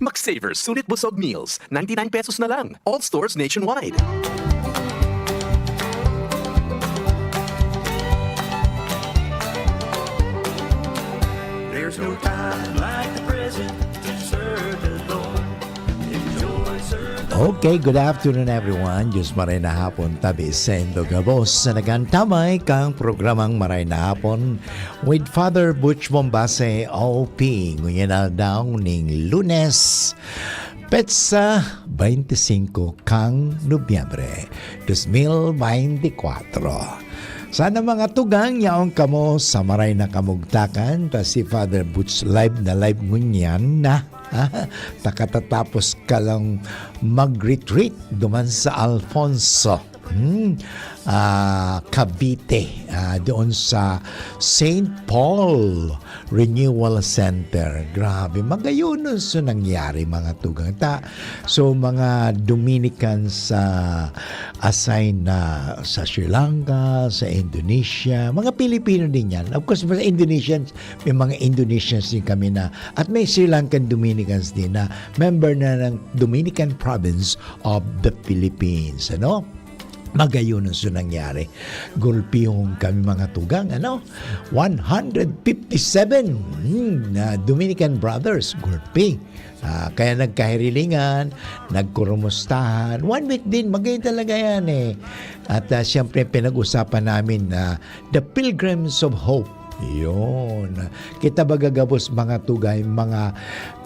Mag-Savers Sulit Busog Meals, 99 pesos na lang. All stores nationwide. There's no time like the present to serve the Lord. Enjoy serving. Okay, good afternoon everyone. Diyos maray na hapon tabi sendo gabos sa nagantamay kang programang maray na hapon with Father Butch Bombase OP. Ngayon na daw ning Lunes, Petsa 25 kang Nobyembre 2024. Sana mga tugang yaong kamo sa maray na kamugtakan ta si Father Butch live ngunyan na takatatapos ka lang mag-retreat duman sa Alfonso Cavite doon sa St. Paul Renewal Center. Grabe, magayon so nangyari mga tugang. So mga Dominicans assign na sa Sri Lanka, sa Indonesia, mga Pilipino din yan. Of course, sa Indonesians, may mga Indonesians din kami na, at may Sri Lankan Dominicans din na member na ng Dominican Province of the Philippines. Ano? Magayon ang so nangyari. Gulpiyong kami mga tugang, 157 na Dominican brothers, gulpi. Kaya nagkahirilingan, nagkurumustahan. 1 week din, magayon talaga yan eh. At siyempre pinag-usapan namin na the Pilgrims of Hope. Yun. Kita ba gagabos mga tugay, mga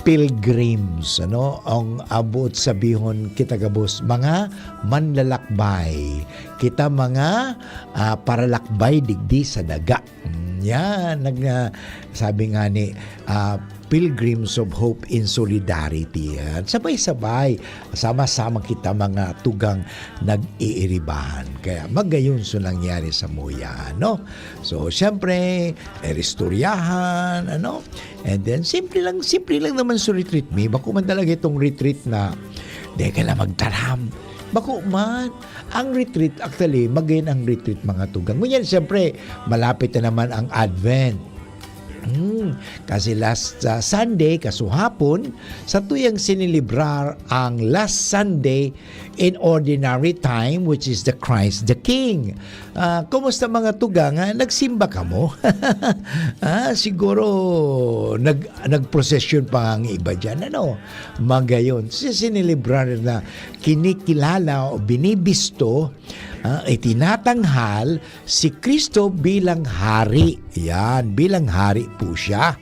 pilgrims, ang abot sabihon kita gabos, mga manlalakbay. Kita mga paralakbay digdi sa daga. Yan, sabi nga ni Pilgrims of Hope in Solidarity. Yan. Sabay-sabay, sama-sama kita mga tugang nag-iiribahan. Kaya magayon so nangyari sa muya, So, syempre, eristoryahan, And then, simple lang naman sa retreat me. Bako man talaga itong retreat na, di ka lang magtaram. Bako man, ang retreat, actually, magayon ang retreat mga tugang. Ngunyan, syempre, malapit na naman ang Advent. Kasi last Sunday, kasuhapon, sa tuyang sinilibrar ang last Sunday in ordinary time, which is the Christ the King. Kumusta mga tugang? Nagsimba ka mo? Siguro nagprosesyon pa ang iba dyan. Magayon. Sinilibrar na kinikilala o binibisto, itinatanghal si Kristo bilang hari. Yan, bilang hari po siya.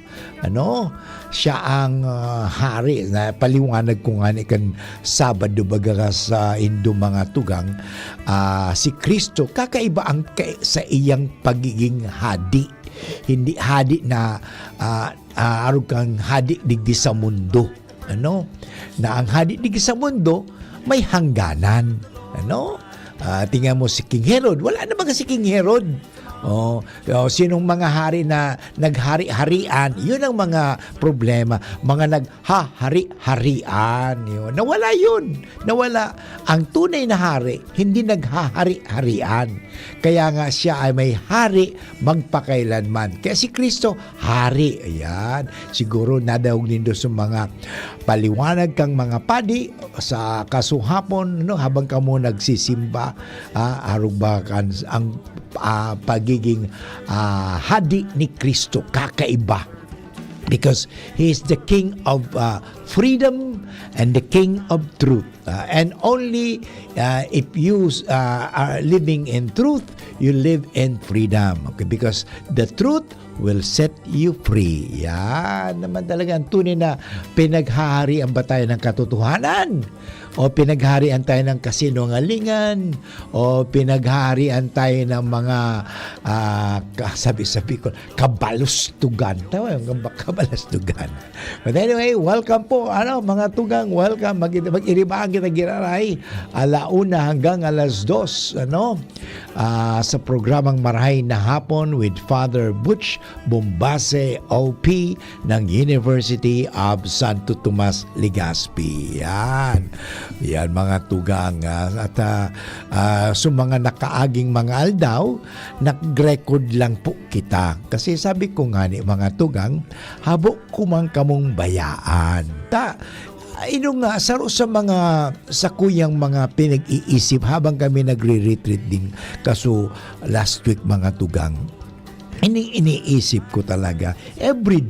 Siya ang hari. Na paliwanag ko nga kan Sabado baga sa Indo mga tugang. Si Kristo, kakaiba ang sa iyang pagiging hadi. Hindi hadi na arog kang hadi digdi sa mundo. Na ang hadi digdi sa mundo may hangganan. Tingnan mo si King Herod. Wala na ba si King Herod? Sinong mga hari na naghari-harian, yun ang mga problema. Mga naghahari-harian. Nawala yun. Nawala. Ang tunay na hari, hindi naghahari-harian. Kaya nga siya ay may hari magpakailanman. Kaya si Kristo, hari. Ayan. Siguro nadawag nindo sa mga paliwanag kang mga padi sa kasuhapon, habang kamo nagsisimba, arog ba kan ang pagiging hadi ni Kristo, kakaiba. Because He is the King of freedom and the King of truth. And only if you are living in truth, you live in freedom. Okay? Because the truth will set you free. Yan naman talaga ang tunay na pinaghaharian ba tayo ng katotohanan? O pinagharian tayo ng kasinungalingan, o pinagharian tayo ng mga sabi ko, kabalustugan. Tawa yung kabalustugan. But anyway, welcome po, mga tugang, welcome. Mag-iribahan kita giraray, 1:00 hanggang 2:00, sa programang Marahay na Hapon with Father Butch Bombase OP ng University of Santo Tomas, Legazpi. Yan mga tugang. At sa mga nakaaging mga aldaw, nag-record lang po kita. Kasi sabi ko nga ni mga tugang, habok kumang kamong bayaan. nga, sa mga sa kuyang mga pinag-iisip habang kami nagre-retreat din kaso last week mga tugang. Iniisip ko talaga every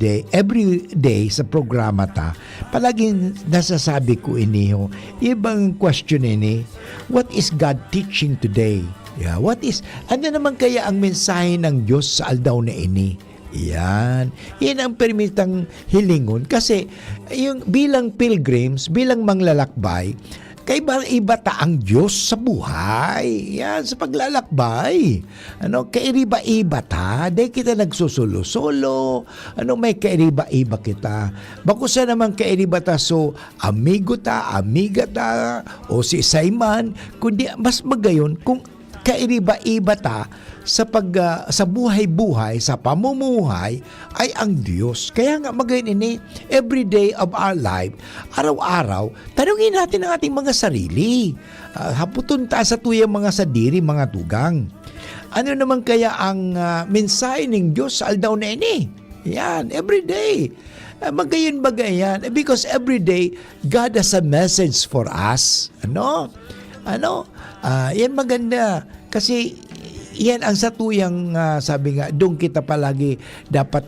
day sa programa ta palaging nasasabi ko iniho ibang question ini, what is God teaching today? Yeah, what is ano naman kaya ang mensahe ng Diyos sa aldaw na ini? Yan ang permitang hilingon kasi yung bilang pilgrims, bilang manglalakbay, iba ta ang Diyos sa buhay. Yan, sa paglalakbay. Kairiba-iba ta. Dahil kita nagsusolo-solo. May kairiba-iba kita. Bakusa naman kairiba ta so amigo ta, amiga ta, o si Simon. Kundi mas magayon kung kairiba-iba ta sa sa buhay-buhay, sa pamumuhay ay ang Diyos. Kaya nga magayon ini, every day of our life, araw-araw, tanungin natin ang ating mga sarili. Haputon ta sa tuyang mga sadiri, mga tugang. Ano naman kaya ang mensahe ng Diyos sa aldaw na ini? Yan, every day. Magayon bagayan. Because every day, God has a message for us. Yan maganda. Kasi yan ang satuyang sabi nga, doon kita palagi dapat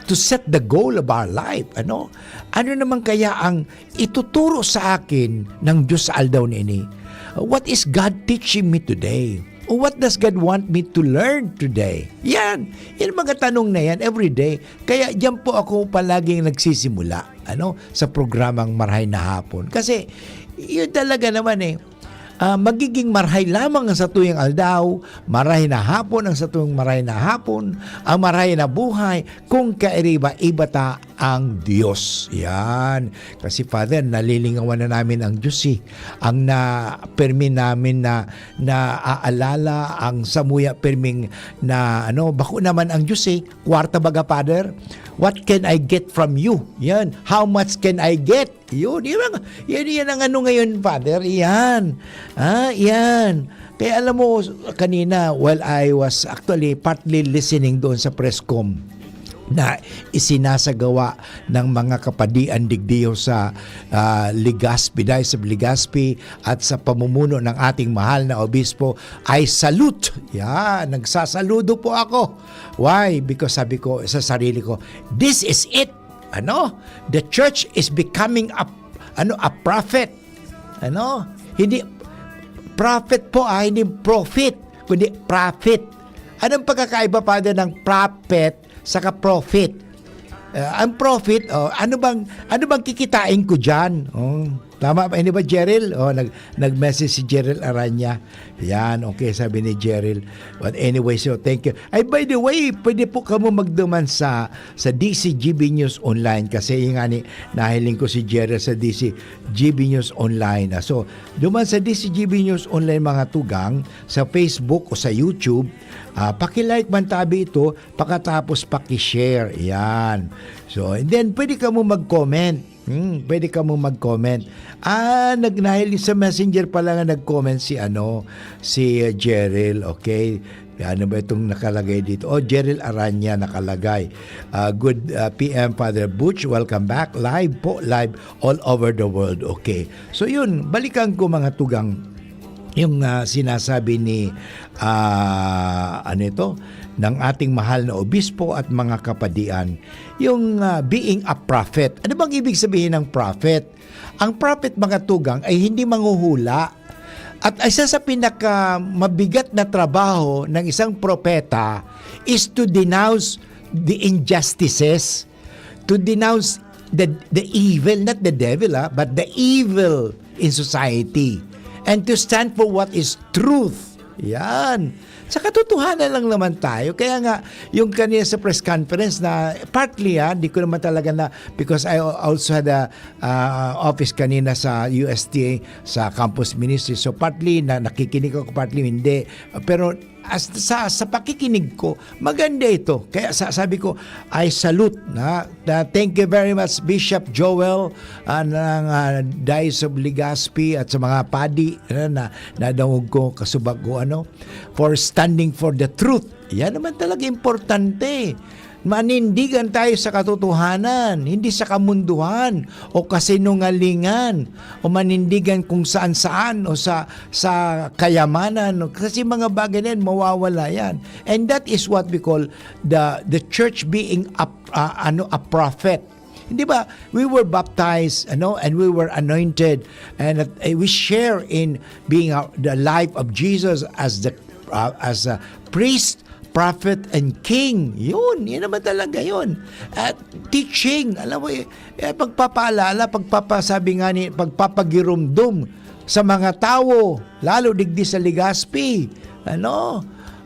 to set the goal of our life. Ano naman kaya ang ituturo sa akin ng Diyos sa aldaw na ini? What is God teaching me today? Or what does God want me to learn today? Yan mga tanong na yan every day. Kaya diyan po ako palaging nagsisimula sa programang Marahay na Hapon. Kasi yun talaga naman magiging marahay lamang ang sa tuyang aldaw, marahay na hapon ang sa tuyang marahay na hapon, ang marahay na buhay kung kairiba-iba ta ang Diyos. Yan. Kasi Father, nalilingawan na namin ang Diyos Ang na-permi namin na aalala ang samuya perming na bako naman ang Diyos Kwarta baga Father, what can I get from you? Yan. How much can I get? Yun ang ngayon, Father. Yan. Yan. Kaya alam mo, kanina, while I was actually partly listening doon sa presscom na isinasagawa ng mga kapadian digdiyo sa Legazpi, dahil sa Legazpi at sa pamumuno ng ating mahal na obispo, I salute. Yan, nagsasaludo po ako. Why? Because sabi ko sa sarili ko, this is it. The church is becoming a prophet. Hindi prophet po hindi prophet, kundi prophet. Anong pagkakaiba pa ng prophet saka prophet? Ang prophet, ano bang kikitain ko diyan? Tama ba? Hindi ba, Jeril? Nag-message si Jeril Aranya. Yan, okay, sabi ni Jeril. But anyway, so thank you. Ay, by the way, pwede po kamo magduman sa DCGB News Online kasi yung nahiling ko si Jeril sa DCGB News Online. So, duman sa DCGB News Online mga tugang, sa Facebook o sa YouTube, paki-like man tabi ito, pakatapos paki-share. Yan. So, and then pwede ka mo mag-comment. Pwede ka mo mag-comment. Nagnahil sa Messenger pala nga nag-comment si Jeril, okay? Ano ba itong nakalagay dito? Jeril Aranya nakalagay. Good PM Father Butch, welcome back. Live all over the world. Okay. So yun, balikan ko mga tugang yung sinasabi ni ng ating mahal na obispo at mga kapadian, yung being a prophet. Ano bang ibig sabihin ng prophet? Ang prophet, mga tugang, ay hindi manghuhula. At isa sa pinaka mabigat na trabaho ng isang propeta is to denounce the injustices, to denounce the evil, not the devil, but the evil in society, and to stand for what is truth. Yan. Sa katotohanan lang naman tayo. Kaya nga, yung kanina sa press conference na partly di ko naman talaga because I also had a office kanina sa USTA, sa campus ministry. So partly nakikinig ako, partly hindi. Pero sa pakikinig ko, maganda ito. Kaya sabi ko, I salute. Thank you very much, Bishop Joel ng Diocese of Legazpi at sa mga padi na nadawag ko, kasubag ko, for standing for the truth. Yan naman talaga importante. Manindigan tayo sa katotohanan, hindi sa kamunduhan o kasinungalingan o manindigan kung saan-saan o sa kayamanan. Kasi mga bagay na yan, mawawala yan. And that is what we call the church being a prophet. Hindi ba? We were baptized, and we were anointed, and we share in being the life of Jesus as a priest, prophet, and king. Yun naman talaga yun. At teaching, alam mo, pagpapaalala, pagpapasabi nga pagpapagirumdum sa mga tao, lalo digdi sa Legazpi,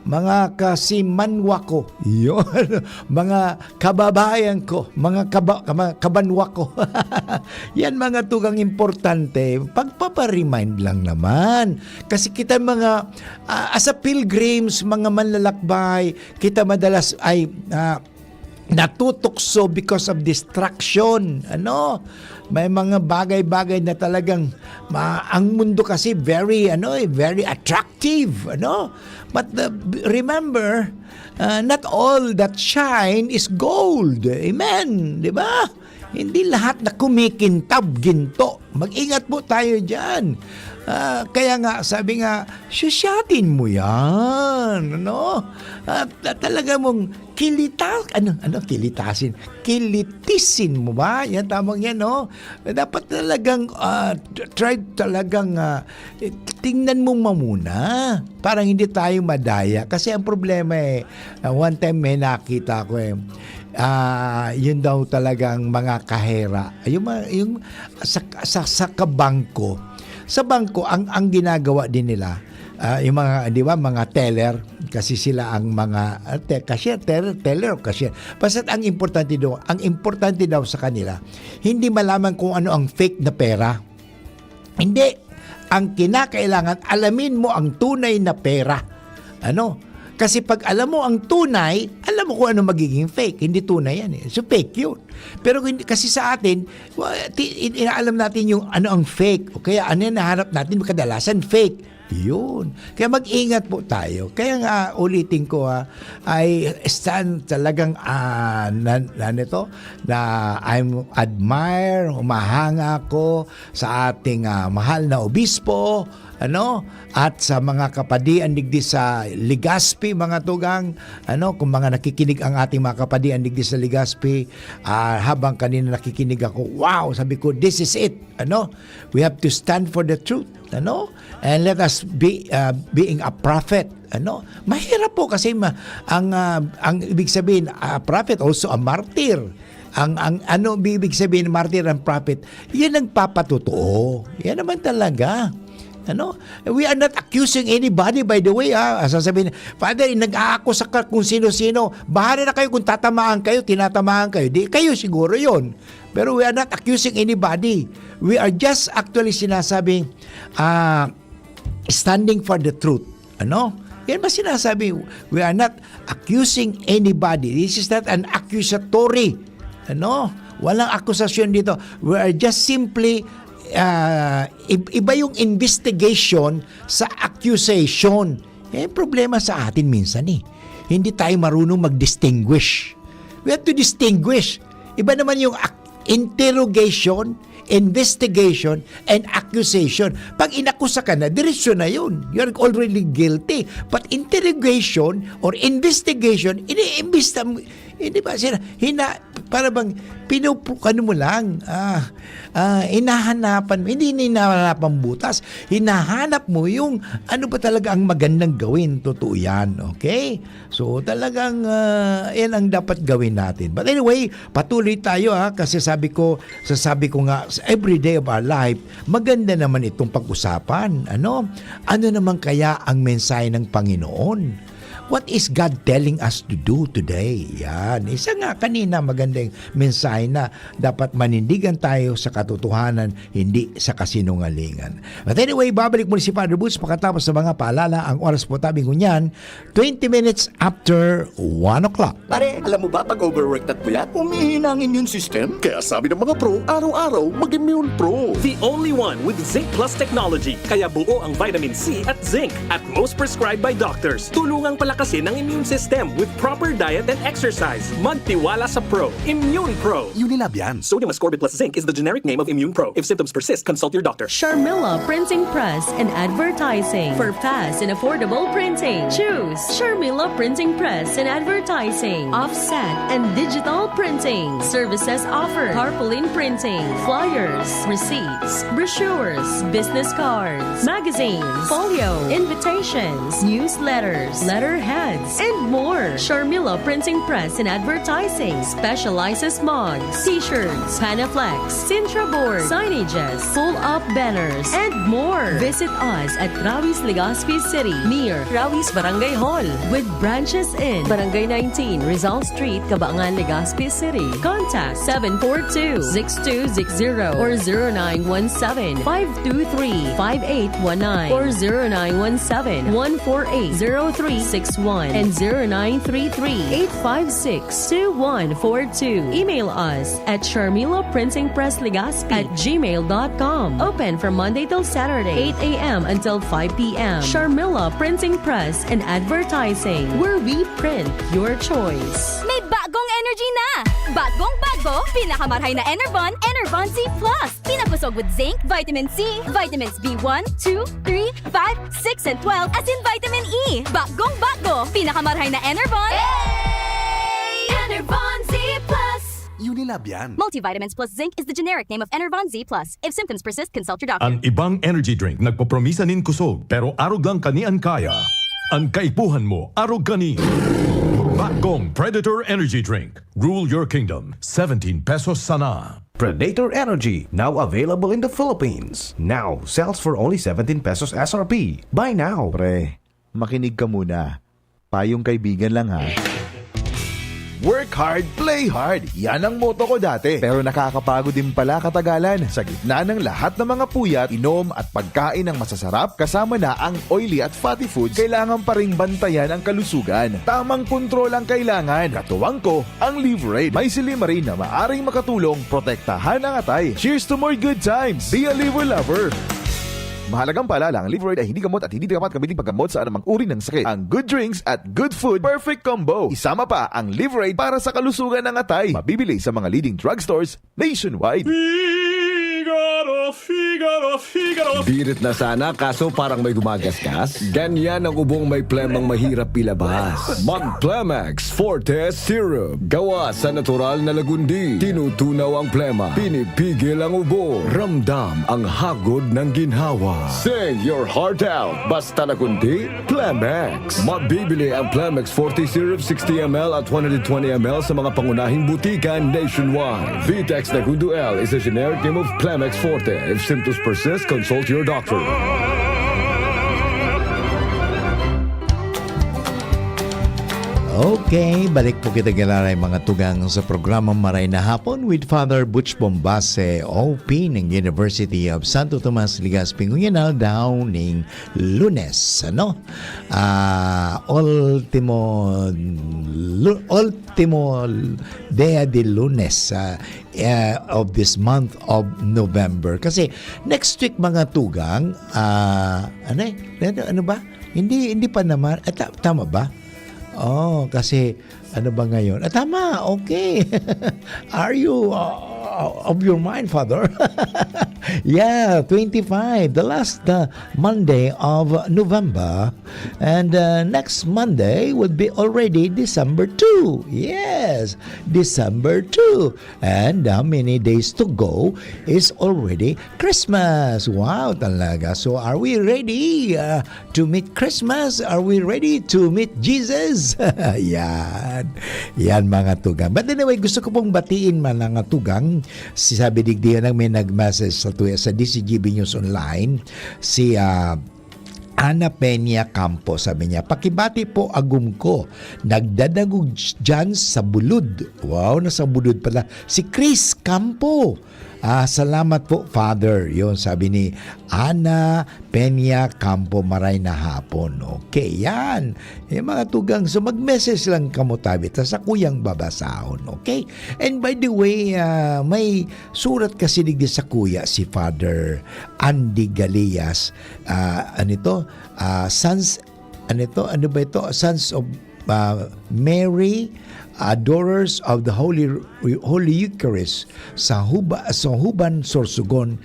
mga kasimanwa ko, yun, mga kababayan ko, mga kabanwa ko. Yan mga tugang importante, pagpaparemind lang naman. Kasi kita mga, as a pilgrims, mga manlalakbay, kita madalas ay natutukso because of distraction. May mga bagay-bagay na talagang ang mundo kasi very attractive, But remember, not all that shine is gold. Amen, 'di ba? Hindi lahat na kumikintab ginto. Mag-ingat po tayo diyan. Kaya nga, sabi nga, susyatin mo yan, talaga mong kilitisin mo ba? Yan, tamang yan, Dapat talagang, try talagang, tingnan mo mamuna, parang hindi tayo madaya. Kasi ang problema one time may nakita ko yun daw talagang mga kahera, yung sa kabangko. Sa bangko, ang ginagawa din nila, yung mga, di ba, mga teller, kasi sila ang mga cashier, teller o cashier. Basta ang importante daw sa kanila, hindi malaman kung ano ang fake na pera. Hindi. Ang kinakailangan, alamin mo ang tunay na pera. Kasi pag alam mo ang tunay, alam mo kung ano magiging fake. Hindi tunay yan. So fake yun. Pero kasi sa atin, inaalam natin yung ano ang fake. O kaya ano yung nahanap natin, kadalasan fake. Yun. Kaya mag-ingat po tayo. Kaya nga ulitin ko I stand talagang na I'm admire, humahanga ako sa ating mahal na obispo, at sa mga kapadian digdi sa Legazpi, mga tugang, kung mga nakikinig ang ating mga kapadian digdi sa Legazpi, habang kanina nakikinig ako, wow, sabi ko, this is it, we have to stand for the truth, and let us be being a prophet, mahirap po kasi ang ibig sabihin, a prophet, also a martyr. Ang ano ibig sabihin martyr and prophet, yan ang papatotoo, yan naman talaga. We are not accusing anybody, by the way, sasabihin, Father, nag-aako sa kung sino-sino, bahala na kayo kung tatamaan kayo, tinatamaan kayo, di kayo siguro yon. Pero we are not accusing anybody. We are just actually sinasabing, standing for the truth. Yan ba sinasabi? We are not accusing anybody. This is not an accusatory. Walang akusasyon dito. We are just simply iba yung investigation sa accusation. Problema sa atin minsan hindi tayo marunong mag-distinguish. We have to distinguish. Iba naman yung interrogation, investigation, and accusation. Pag inakusa ka na, diretsyo na yun. You're already guilty. But interrogation or investigation, iniimbista mo, hindi ba sila, para bang pinupukan mo lang, hinahanapan mo, hindi hinahanapan butas, hinahanap mo yung ano ba talaga ang magandang gawin, totoo yan, okay? So talagang yan ang dapat gawin natin. But anyway, patuloy tayo kasi sabi ko nga, every day of our life, maganda naman itong pag-usapan. Ano naman kaya ang mensahe ng Panginoon? What is God telling us to do today? Yan. Isa nga kanina magandang mensahe na dapat manindigan tayo sa katotohanan, hindi sa kasinungalingan. But anyway, babalik muli si Father Boots pagkatapos sa mga paalala. Ang oras po tabi ngunyan, 20 minutes after 1 o'clock. Pare, alam mo ba pag overworked at puyat, umihina ang immune system? Kaya sabi ng mga pro, araw-araw mag-Immune Pro. The only one with Zinc Plus technology. Kaya buo ang vitamin C at zinc at most prescribed by doctors. Tulungang palakasin palakasin ang immune system with proper diet and exercise. Magtiwala sa Pro. Immune Pro. Unilab yan. Sodium ascorbate plus zinc is the generic name of Immune Pro. If symptoms persist, consult your doctor. Sharmila Printing Press and Advertising. For fast and affordable printing, choose Sharmila Printing Press and Advertising. Offset and digital printing. Services offered: tarpaulin printing, flyers, receipts, brochures, business cards, magazines, folio, invitations, newsletters, letterheads, and more. Sharmila Printing Press and Advertising specializes mugs, t-shirts, panaflex, Sintra boards, signages, pull-up banners, and more. Visit us at Rawis, Legazpi City, near Rawis Barangay Hall, with branches in Barangay 19, Rizal Street, Cabangan, Legazpi City. Contact 742-6260 or 0917-523-5819 or 0917-148-0361 and 0933-856-2142. Email us at sharmilaprintingpresslegazpi@gmail.com. Open from Monday till Saturday, 8 a.m. until 5 p.m. Sharmila Printing Press and Advertising, where we print your choice. May bagong energy na! Bagong-bago, pinakamarhay na Enervon, Enervon Z+. Pinabusog with zinc, vitamin C, vitamins B1, 2, 3, 5, 6, and 12, as in vitamin E. Bagong-bago, pinakamarhay na Enervon. Enervon Z+. Unilab yan. Multivitamins plus zinc is the generic name of Enervon Z+. If symptoms persist, consult your doctor. Ang ibang energy drink nagpopromisa nin kusog pero arog lang kanian kaya. Ang kaipuhan mo arog kani. Bagong Predator Energy Drink. Rule your kingdom. 17 pesos sana. Predator Energy, now available in the Philippines. Now sells for only 17 pesos SRP. Buy now. Pre, makinig ka muna. Payong kaibigan lang ha. Work hard, play hard. Yan ang motto ko dati. Pero nakakapagod din pala katagalan. Sa gitna ng lahat ng mga puyat, inom at pagkain ng masasarap, kasama na ang oily at fatty foods, kailangan pa ring bantayan ang kalusugan. Tamang kontrol ang kailangan. Katuwang ko, ang Liverade. May silimarin na maaring makatulong protektahan ang atay. Cheers to more good times. Be a liver lover. Mahalagang paalala, ang Liverade ay hindi gamot at hindi dapat gamitin paggamot sa anumang uri ng sakit. Ang good drinks at good food, perfect combo. Isama pa ang Liverade para sa kalusugan ng atay. Mabibili sa mga leading drugstores nationwide. Birit na sana kaso parang may gumagasgas. Ganyan ang ubong may plemang mahirap ilabas. Mag-Plemex Forte Syrup. Gawa sa natural na lagundi. Tinutunaw ang plema. Pinipigil ang ubo. Ramdam ang hagod ng ginhawa. Sing your heart out. Basta na kundi, Plemex. Mabibili ang Plemex Forte Syrup 60ml at 120ml sa mga pangunahing butika nationwide. Vitex Nagundo L is a generic name of Plemex Forte. If symptoms persist, consult your doctor. Okay, balik po kita galaray mga tugang sa programang Maray na Hapon with Father Butch Bombase, OP ng University of Santo Tomas, Legazpi, Nguyenal, Downing, Lunes. Ano? Ultimo Dea de Lunes of this month of November. Kasi next week mga tugang, ano ba? Hindi pa naman. Tama ba? Oh, kasi ano ba ngayon? Tama, okay. Are you of your mind, Father? Yeah, 25, the last Monday of November. And next Monday would be already December 2. Yes, December 2. And how many days to go is already Christmas. Wow, talaga. So are we ready to meet Christmas? Are we ready to meet Jesus? Yan. Yan mga tugang. But anyway, gusto ko pong batiin mga tugang. Si sabi digdihan lang may nag-message sa DCGB News Online, si Ana Peña Campo, sabi niya, pakibati po agum ko, nagdadagog dyan sa bulod. Wow, nasa bulod pala. Si Chris Campo. Salamat po, Father. Yun, sabi ni Ana Peña Campo, Maray na Hapon. Okay, yan. Mga tugang, so mag-message lang kamutabit sa kuyang babasahon. Okay? And by the way, may surat kasi digdi sa kuya si Father Andy Galias. ano ba ito? Sons of Mary, Adorers of the Holy Eucharist sa Huban, Sorsogon,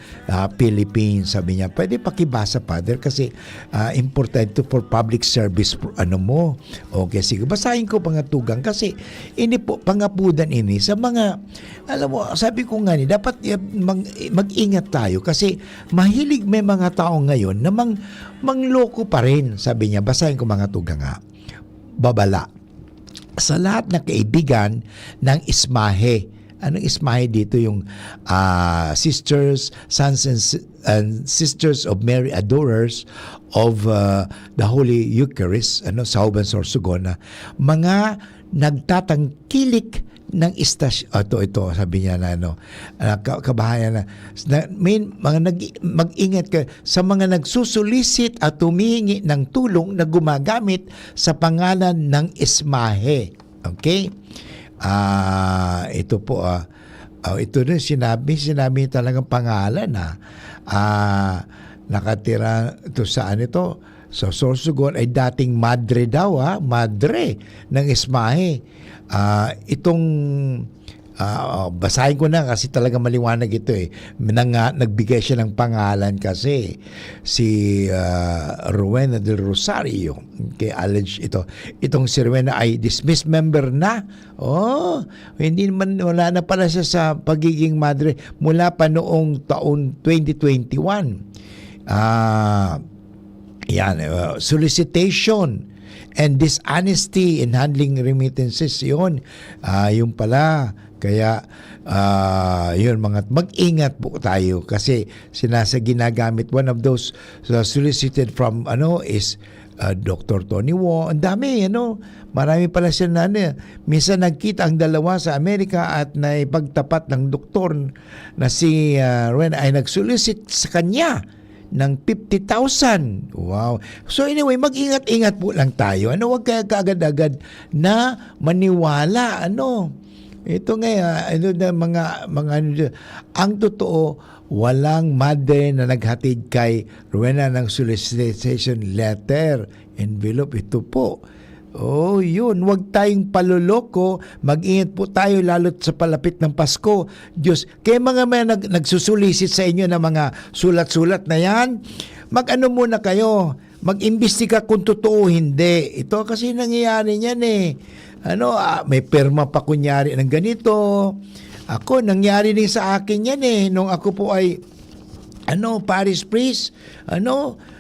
Philippines. Sabi niya, pwede pakibasa, Father, kasi importante for public service mo. Okay, sige, basahin ko pangatugang kasi ini po pangapudan ini sa mga, alam mo, sabi ko nga ni, dapat mag-ingat tayo kasi mahilig may mga tao ngayon na mangloko pa rin. Sabi niya, basahin ko mga tugang nga. Babala sa lahat na kaibigan ng Ismahe. Anong Ismahe dito? Yung sisters, sons and sisters of Mary, adorers of the Holy Eucharist, sa Huban, Sorsogon, mga nagtatangkilik ng istasyon. Ito, sabi niya na, kabahayan mag-ingat ka sa mga nagsusulisit at humihingi ng tulong na gumagamit sa pangalan ng Ismahe. Okay? Ito po, ito rin sinabi talagang pangalan nakatira ito saan ito? So, Sorsogon ay dating madre daw, madre ng Ismahe. Itong basahin ko na kasi talaga maliwanag ito nagbigay siya ng pangalan kasi si Rowena del Rosario. Okay, alleged itong si Rowena ay dismissed member na. Hindi man, wala na pala siya sa pagiging madre mula pa noong taon 2021. Solicitation and dishonesty in handling remittances, yun pala. Kaya yun, mag-ingat po tayo kasi ginagamit. One of those solicited from is Dr. Tony Wo. Ang dami, marami pala siya na minsan nagkita ang dalawa sa Amerika at naipagtapat ng doktor na si Ren ay nag-solicit sa kanya ng 50,000. Wow. So anyway, mag-ingat-ingat po lang tayo. Huwag kaya kaagad-agad na maniwala. Ito ngayon, ang totoo, walang madre na naghatid kay Rowena ng solicitation letter, envelope. Ito po. Yun. Huwag tayong paluloko. Mag-ingat po tayo lalo't sa palapit ng Pasko. Diyos, kaya mga nagsusulisit sa inyo ng mga sulat-sulat na yan, muna kayo. Mag-imbestiga kung totoo hindi. Ito kasi nangyayari niyan may perma pa kunyari ng ganito. Ako, nangyari din sa akin yan nung ako po ay parish priest.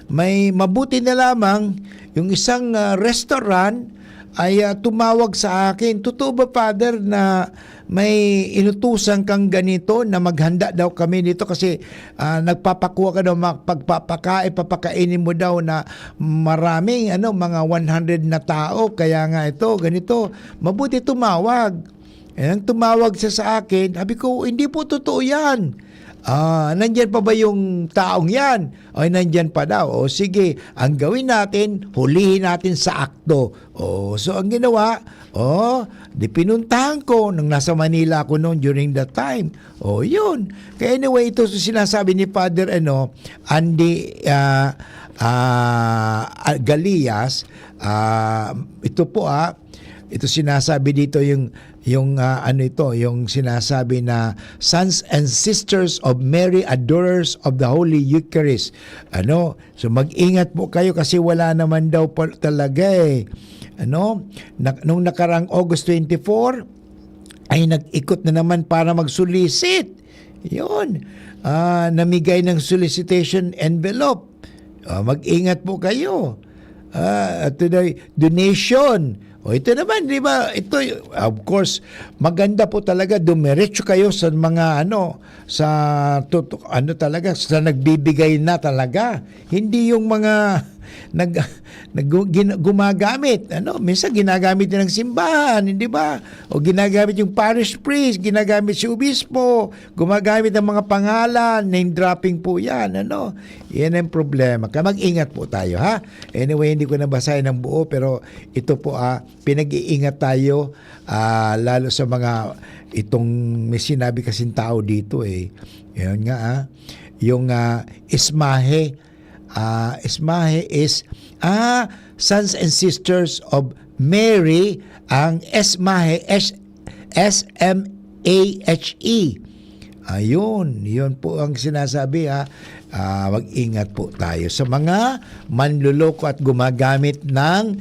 May mabuti na lamang yung isang restaurant ay tumawag sa akin. Totoo ba, Father, na may inutusan kang ganito na maghanda daw kami dito kasi nagpapakuha ka daw, papakainin mo daw na maraming mga 100 na tao. Kaya nga ito, ganito. Mabuti tumawag. Nang tumawag siya sa akin, sabi ko, hindi po totoo yan. Nandyan pa ba yung taong yan? Ay, nandyan pa daw. Sige, ang gawin natin, hulihin natin sa akto. So ang ginawa, pinuntahan ko nung nasa Manila ako noon during that time. Yun. Kaya anyway, ito sinasabi ni Father Andy Galias. Ito po ito sinasabi dito yung sinasabi na sons and sisters of Mary, adorers of the Holy Eucharist. So mag-ingat po kayo kasi wala naman daw po talaga nung nakarang August 24 ay nag-ikot na naman para mag-solicit. Yun. Namigay ng solicitation envelope. Mag-ingat po kayo. Donation. Ito naman, di ba? Ito, of course, maganda po talaga. Dumiretso kayo sa mga talaga, sa nagbibigay na talaga. Hindi yung mga gumagamit. Minsan ginagamit din ng simbahan, hindi ba? O ginagamit yung parish priest, ginagamit si obispo, gumagamit ng mga pangalan, name dropping po yan. Yan ang problema. Kaya mag-ingat po tayo, ha? Anyway, hindi ko nabasahin ng buo, pero ito po, pinag-iingat tayo, lalo sa mga, itong may sinabi kasing tao dito, yan nga, yung Ismahe, Esmahe is Sons and Sisters of Mary. Ang Esmahe, S-M-A-H-E. Ayun, yun po ang sinasabi ha. Mag-ingat po tayo sa mga manluloko at gumagamit ng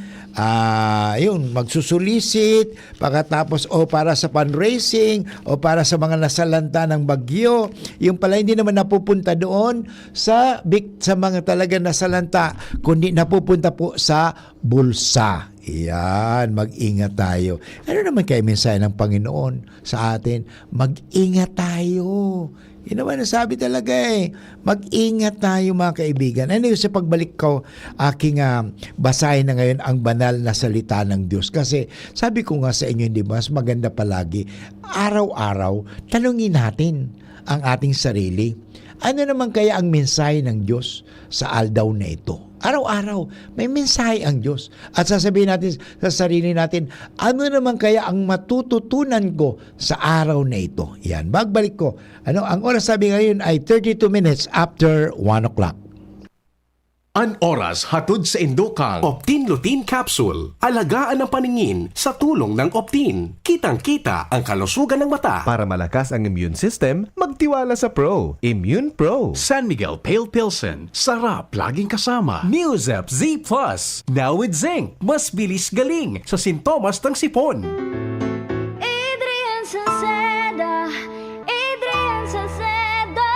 magsusulisit pagkatapos para sa fundraising o para sa mga nasalanta ng bagyo. Yung pala hindi naman napupunta doon sa mga talaga nasalanta, kundi napupunta po sa bulsa. Yan, mag-ingat tayo. Ano naman kayo mensahe ng Panginoon sa atin? Mag-ingat tayo. Yun naman nasabi talaga Mag-ingat tayo mga kaibigan. Ano yung sa pagbalik ko, aking basahin na ngayon ang banal na salita ng Diyos. Kasi sabi ko nga sa inyo, di ba, mas maganda palagi, araw-araw, tanungin natin ang ating sarili. Ano naman kaya ang mensahe ng Diyos sa aldaw na ito? Araw-araw, may mensahe ang Diyos. At sasabihin natin sa sarili natin, ano naman kaya ang matututunan ko sa araw na ito? Yan, bagbalik ko. Ang oras sabi ngayon ay 32 minutes after 1 o'clock. An oras hatod sa Indokang Optin Lutein Capsule. Alagaan ang paningin sa tulong ng Optin. Kitang-kita ang kalusugan ng mata. Para malakas ang immune system, magtiwala sa Pro. Immune Pro. San Miguel Pale Pilsen. Sarap laging kasama. Newzep Z Plus. Now with zinc. Mas bilis galing sa sintomas ng sipon. Adrian Salceda, Adrian Salceda.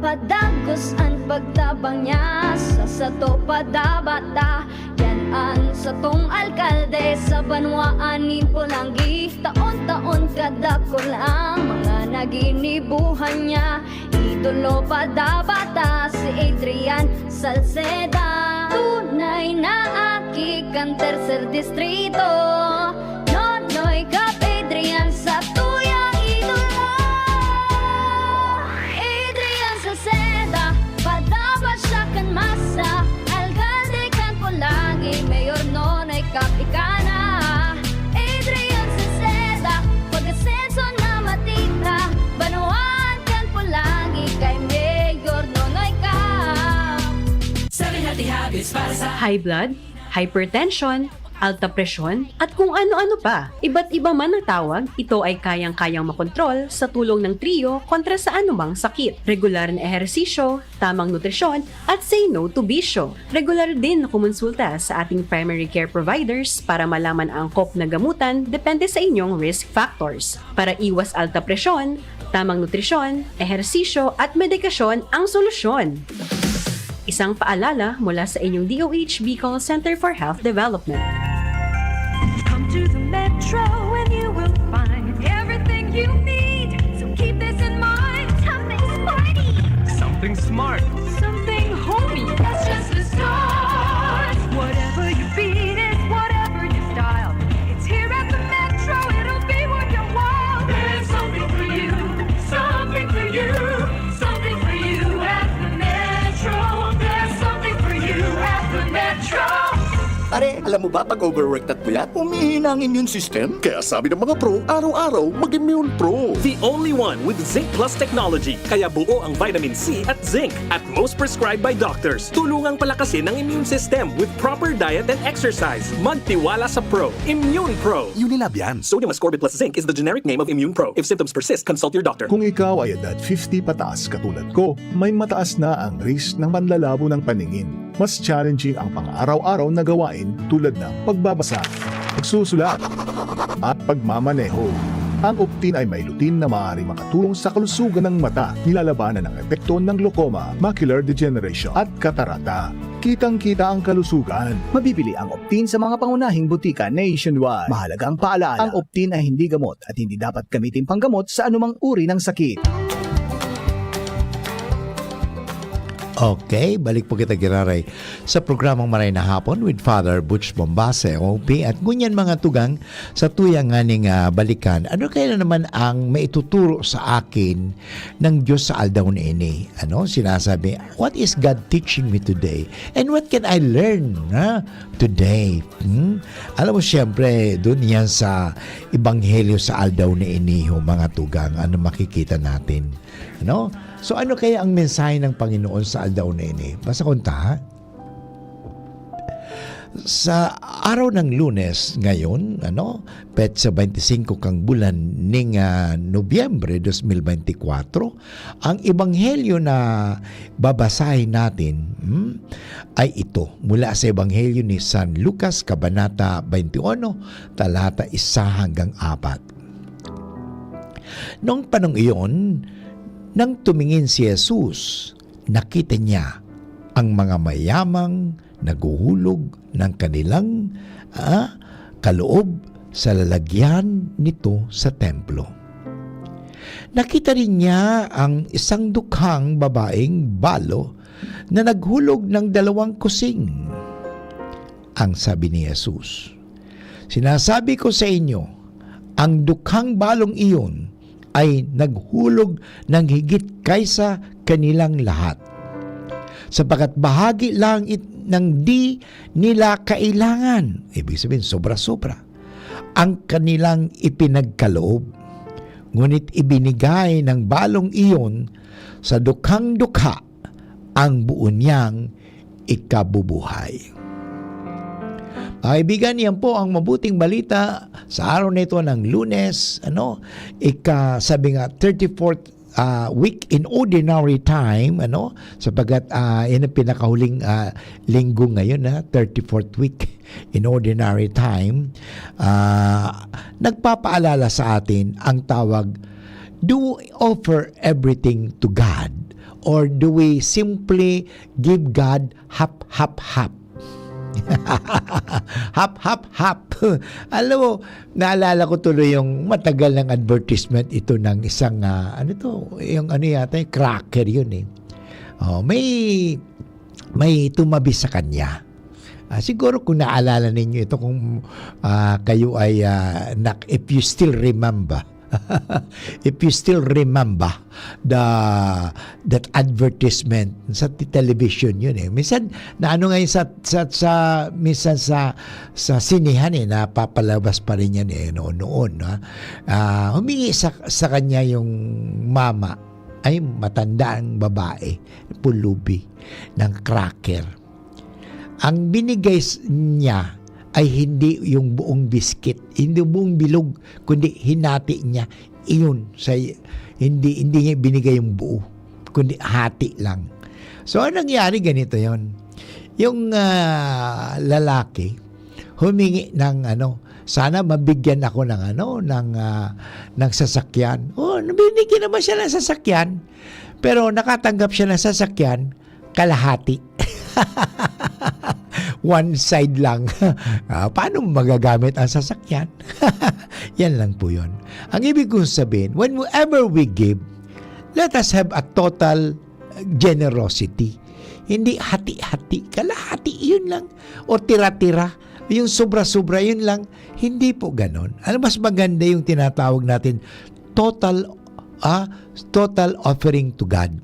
Padagos ang pagtabang niya sa sato padabata. Yan ang satong alkalde sa banwaan Pulanggi. Taon-taon kada ko lang mga naginibuhan niya. Idolo padabata si Adrian Salceda. Tunay na aki kang tercer distrito. Nonoy Kap Adrian sa tuyang idolo. Adrian Salceda, padabat siya kan masa. Alcalde kan Pulangi, Mayor Nonoy Kap ikana. Adrian Salceda, pag-asenso na matita. Banuan kan Pulangi kay Mayor Nonoy Kap. High blood, hypertension, alta presyon, at kung ano-ano pa. Iba't iba man ang tawag, ito ay kayang-kayang makontrol sa tulong ng trio kontra sa anumang sakit. Regular na ehersisyo, tamang nutrisyon, at say no to bisyo. Regular din na kumonsulta sa ating primary care providers para malaman ang angkop na gamutan depende sa inyong risk factors. Para iwas alta presyon, tamang nutrisyon, ehersisyo at medikasyon ang solusyon. Isang paalala mula sa inyong DOH Bicol Center for Health Development. Come to the Metro and you will find everything you need. So keep this in mind. Something sporty. Something smart. Something homey. That's just the start. Whatever you beat is whatever you style. It's here at the Metro. It'll be worth your while. There's something for you. Something for you. Something for you at the Metro. There's something for you at the Metro. Pare, alam mo ba pag overworked at puyat, humihina ang immune system? Kaya sabi ng mga pro, araw-araw mag-Immune Pro. The only one with Zinc Plus technology. Kaya buo ang vitamin C at zinc. At most prescribed by doctors. Tulungang palakasin ang immune system with proper diet and exercise. Magtiwala sa Pro. Immune Pro. Unilab yan. Sodium ascorbate plus zinc is the generic name of Immune Pro. If symptoms persist, consult your doctor. Kung ikaw ay edad 50 pataas katulad ko, may mataas na ang risk ng panlalabo ng paningin. Mas challenging ang pang-araw-araw na gawain tulad ng pagbabasa, pagsusulat, at pagmamaneho. Ang Optin ay may lutein na maaari makatulong sa kalusugan ng mata, nilalabanan ang epekto ng glaucoma, macular degeneration at katarata. Kitang-kita ang kalusugan. Mabibili ang Optin sa mga pangunahing butika nationwide. Mahalagang paalala, ang Optin ay hindi gamot at hindi dapat gamitin panggamot sa anumang uri ng sakit. Okay, balik po kita giraray sa programang Maray na Hapon with Father Butch Bombase, OP. At ngunyan mga tugang sa tuyang nganing balikan, ano kaya naman ang maituturo sa akin ng Diyos sa aldaw na ini? Ano, sinasabi, what is God teaching me today? And what can I learn today? Alam mo, siyempre, doon yan sa Ebanghelyo sa aldaw na ini, mga tugang, ano makikita natin? Ano? So ano kaya ang mensahe ng Panginoon sa aldaw na ini? Basta konta, sa araw ng Lunes ngayon, petsa 25 kang bulan ning Nobyembre 2024, ang ebanghelyo na babasahin natin ay ito mula sa ebanghelyo ni San Lucas kabanata 21 talata 1 hanggang 4. Noong panong iyon, nang tumingin si Jesus, nakita niya ang mga mayamang naguhulog ng kanilang kaloob sa lalagyan nito sa templo. Nakita rin niya ang isang dukhang babaeng balo na naghulog ng 2 kusing. Ang sabi ni Jesus, "Sinasabi ko sa inyo, ang dukhang balong iyon ay naghulog ng higit kaysa kanilang lahat, sapagkat bahagi lang ng di nila kailangan." Ibig sabihin, sobra-sobra ang kanilang ipinagkaloob. Ngunit ibinigay ng balong iyon sa dukhang-dukha ang buo niyang ikabubuhay. Kaibigan, yan po ang mabuting balita sa araw na ito ng Lunes, sabi nga 34th week in ordinary time, sapagkat yan ang pinakahuling linggo ngayon, 34th week in ordinary time. Nagpapaalala sa atin ang tawag, do we offer everything to God or do we simply give God hap? Hap. Alam mo, naalala ko tuloy yung matagal ng advertisement ito ng isang, cracker yun eh. May tumabi sa kanya. Siguro kung naalala ninyo ito, kung kayo ay, if you still remember, that advertisement sa television yun eh. Minsan na ngayon minsan sa sinihan na papalabas pa rin yan noon. Humingi sa kanya yung mama, ay matandang babae, pulubi ng cracker. Ang binigay niya ay hindi yung buong biskit, hindi buong bilog, kundi hinati niya. Iyon, hindi niya binigay yung buo, kundi hati lang. So, anong nangyari? Ganito yon. Yung lalaki, humingi ng sana mabigyan ako ng ng sasakyan. Binigyan naman siya ng sasakyan, pero nakatanggap siya ng sasakyan, kalahati. One side lang. Paano magagamit ang sasakyan? Yan lang po yun. Ang ibig kong sabihin, whenever we give, let us have a total generosity. Hindi hati-hati, kalahati, yun lang. O tira-tira, yung sobra-sobra, yun lang. Hindi po ganon. Mas maganda yung tinatawag natin total offering to God.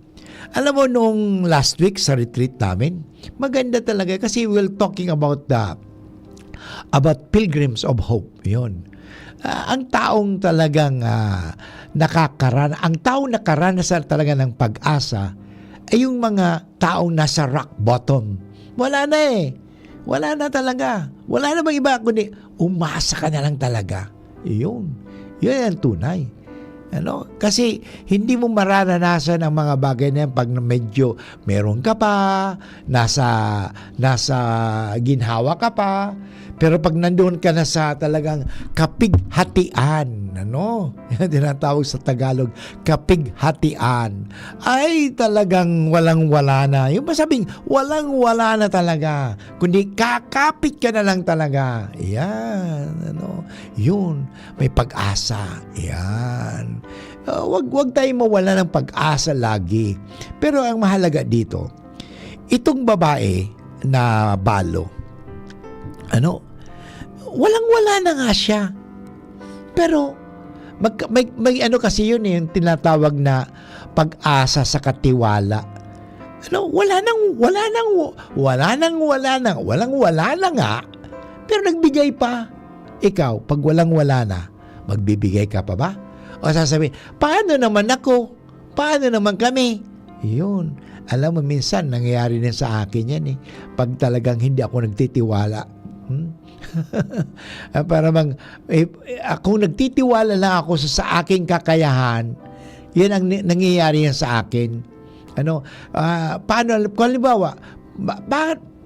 Alam mo, nung last week sa retreat namin, maganda talaga kasi we're talking about pilgrims of hope. Yun. Ang taong talagang ang taong nakaranasan talaga ng pag-asa ay yung mga taong nasa rock bottom. Wala na eh. Wala na talaga. Wala na bang iba kundi umasa ka na lang talaga. Yun. Yun ang tunay. Kasi hindi mo mararanasan ang mga bagay na yan pag medyo meron ka pa, nasa ginhawa ka pa. Pero pag nandoon ka na sa talagang kapighatian, yan tinatawag sa Tagalog, kapighatian, ay talagang walang-wala na. Yung masabing walang-wala na talaga, kundi kakapit ka na lang talaga. Yan, yun, may pag-asa. Yan. Wag tayo mawala ng pag-asa lagi. Pero ang mahalaga dito, itong babae na balo, walang-wala na nga siya. Pero, may ano kasi yun yung tinatawag na pag-asa sa katiwala. Walang-wala na nga, pero nagbigay pa. Ikaw, pag walang-wala na, magbibigay ka pa ba? O sasabihin, paano naman ako? Paano naman kami? Yun. Alam mo, minsan, nangyayari din sa akin yan eh. Pag talagang hindi ako nagtitiwala. Para kung nagtitiwala lang ako sa aking kakayahan, yan ang nangyayari yan sa akin. Paano, kung halimbawa,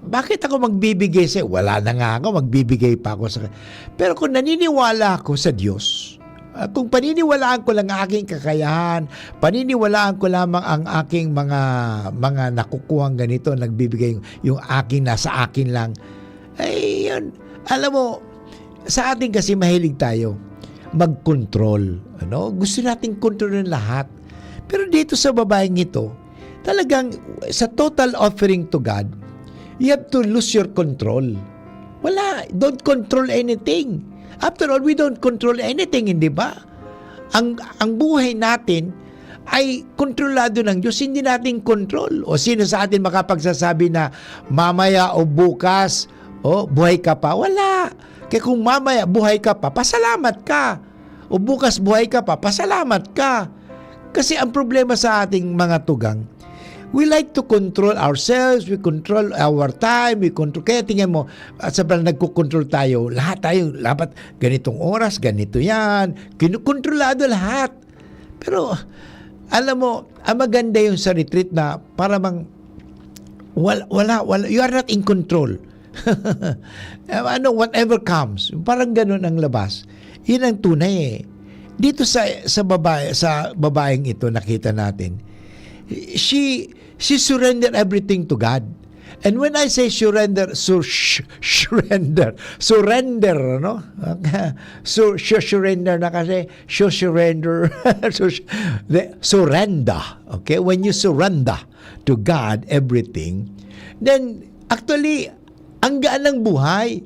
bakit ako magbibigay sa'yo? Wala na nga ako, magbibigay pa ako sa. Pero kung naniniwala ako sa Diyos, kung paniniwalaan ko lang ang aking kakayahan, paniniwalaan ko lamang ang aking mga nakukuhang ganito, nagbibigay yung aking nasa akin lang, ay yun. Alam mo, sa atin kasi mahilig tayo mag-control. Gusto nating kontrolin lahat. Pero dito sa babaeng ito, talagang sa total offering to God, you have to lose your control. Wala, don't control anything. After all, we don't control anything, hindi ba? Ang buhay natin ay kontrolado ng Diyos, hindi natin control. O sino sa atin makapagsasabi na mamaya o bukas, buhay ka pa? Wala. Kaya kung mamaya buhay ka pa, pasalamat ka. O bukas buhay ka pa, pasalamat ka. Kasi ang problema sa ating mga tugang, we like to control ourselves, we control our time, kaya tingnan mo, sabihin nagkukontrol tayo, lahat tayo, dapat ganitong oras, ganito yan, kinukontrolado lahat. Pero, alam mo, ang maganda yung sa retreat na para wala, you are not in control. Whatever comes, parang ganun ang labas. Yun ang tunay eh. Dito sa babaeng ito, nakita natin, she surrendered everything to God. And when I say surrender, surrender, no? So, surrender na kasi, surrender, surrender, okay? When you surrender to God everything, then, actually, ang gaan ng buhay.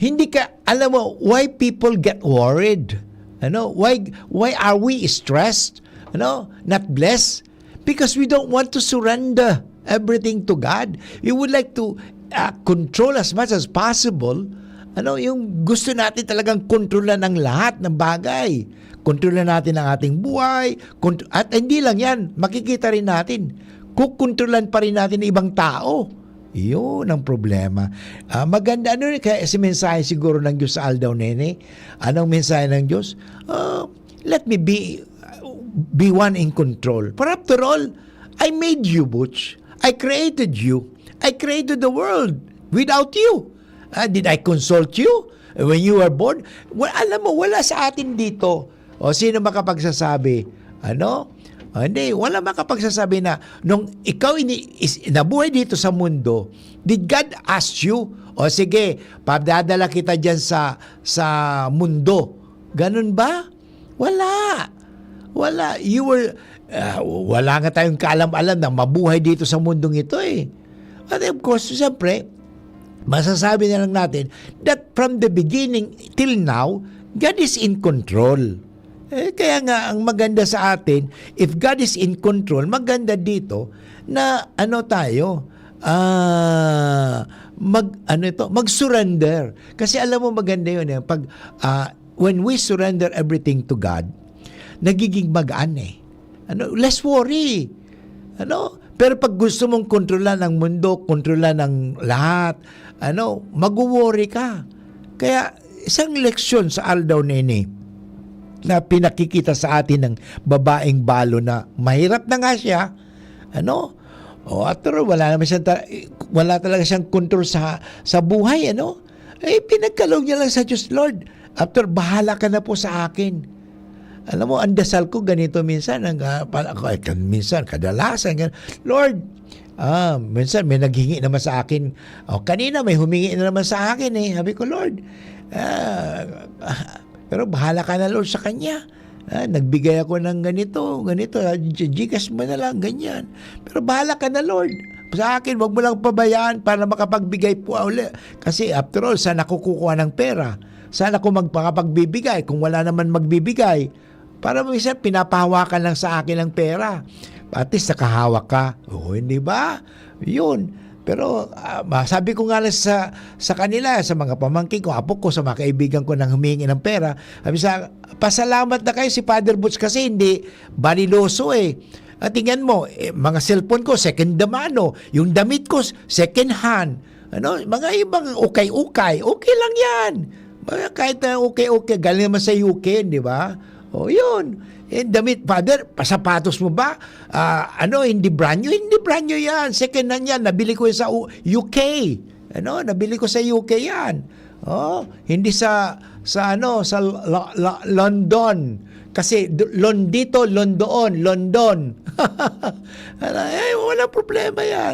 Hindi ka, alam mo, why people get worried? Why are we stressed? Not blessed? Because we don't want to surrender everything to God. We would like to control as much as possible. Yung gusto natin talagang kontrolan ng lahat ng bagay. Kontrolan natin ang ating buhay. At hindi lang yan, makikita rin natin. Kukontrolan pa rin natin ng ibang tao. Yun ang problema. Maganda, kaya si mensahe siguro ng Diyos sa Aldaw Nene? Anong mensahe ng Diyos? Let me be one in control. For after all, I made you, Butch. I created you. I created the world without you. Did I consult you when you were born? Well, alam mo, wala sa atin dito. O sino makapagsasabi? Hindi, wala makapagsasabi na nung ikaw nabuhay dito sa mundo, did God ask you? O sige, padadala kita dyan sa mundo. Ganun ba? Wala. You were, wala nga tayong kaalam-alam na mabuhay dito sa mundong ito eh. At of course, siyempre, masasabi na lang natin that from the beginning till now, God is in control. Kaya nga, ang maganda sa atin, if God is in control, maganda dito na tayo, mag-surrender. Kasi alam mo, maganda yun. Pag, when we surrender everything to God, nagiging magaan eh. Less worry. Pero pag gusto mong kontrolan ng mundo, kontrolan ng lahat, mag-worry ka. Kaya, isang leksyon sa Aldaw Nene, na pinakikita sa atin ng babaeng balo na mahirap na nga siya, after all, wala talaga siyang control sa buhay, pinagkaloob niya lang sa Diyos, Lord, after, bahala ka na po sa akin. Alam mo, ang dasal ko ganito minsan, minsan, kadalasan, Lord, minsan may naghingi naman sa akin, kanina may humingi na naman sa akin sabi ko, Lord, pero bahala ka na, Lord, sa kanya. Nagbigay ako ng ganito, Gcash mo na lang, ganyan. Pero bahala ka na, Lord. Sa akin, wag mo lang pabayaan para makapagbigay po uli. Kasi after all, saan ako kukuha ng pera? Saan ako magpakapagbibigay kung wala naman magbibigay? Para minsan, pinapahawakan lang sa akin ang pera. At least nakahawak ka. Oo, hindi ba? Yun. Pero sabi ko nga lang sa kanila, sa mga pamangkin ko, apo ko, sa mga kaibigan ko nang humingi ng pera, sabi sa, pasalamat na kayo si Father Butch kasi hindi baliloso eh. At tingnan mo, mga cellphone ko, second mano. Yung damit ko, second hand. Ano, mga ibang ukay-ukay. Okay lang yan. Kahit na okay-okay, galing naman sa UK, di ba? O yun. Damit, Father, pasapatos mo ba? Hindi brand new? Hindi brand new yan. Second hand yan. Nabili ko yan sa UK. Nabili ko sa UK yan. Oh, hindi sa London. Kasi dito, London. Wala problema yan.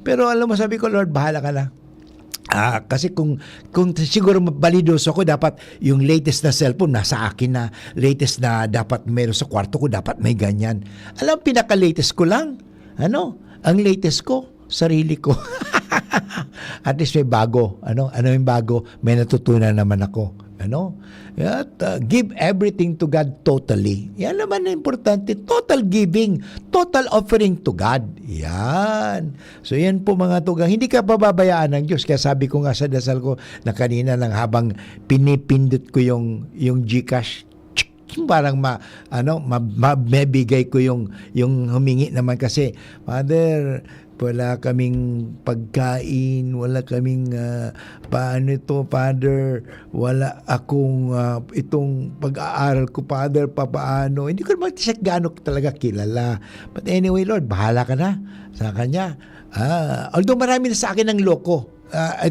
Pero alam mo, sabi ko, Lord, bahala ka na. Kasi kung siguro balidoso ako, dapat yung latest na cellphone nasa akin na. Latest na dapat meron sa kwarto ko, dapat may ganyan. Alam, pinaka-latest ko lang. Ang latest ko, sarili ko. At least may bago. Ano yung bago? May natutunan naman ako. At give everything to God totally. Yan naman ang importante. Total giving. Total offering to God. Yan. So yan po mga tugang. Hindi ka pababayaan ng Diyos. Kaya sabi ko nga sa dasal ko na kanina lang habang pinipindot ko yung GCash, parang mabigay ko yung humingi naman kasi, Father, wala kaming pagkain, wala kaming paano ito, Father, wala akong itong pag-aaral ko, Father, paano. Hindi ko naman siya gaano talaga kilala. But anyway, Lord, bahala ka na sa Kanya. Although marami na sa akin ng loko.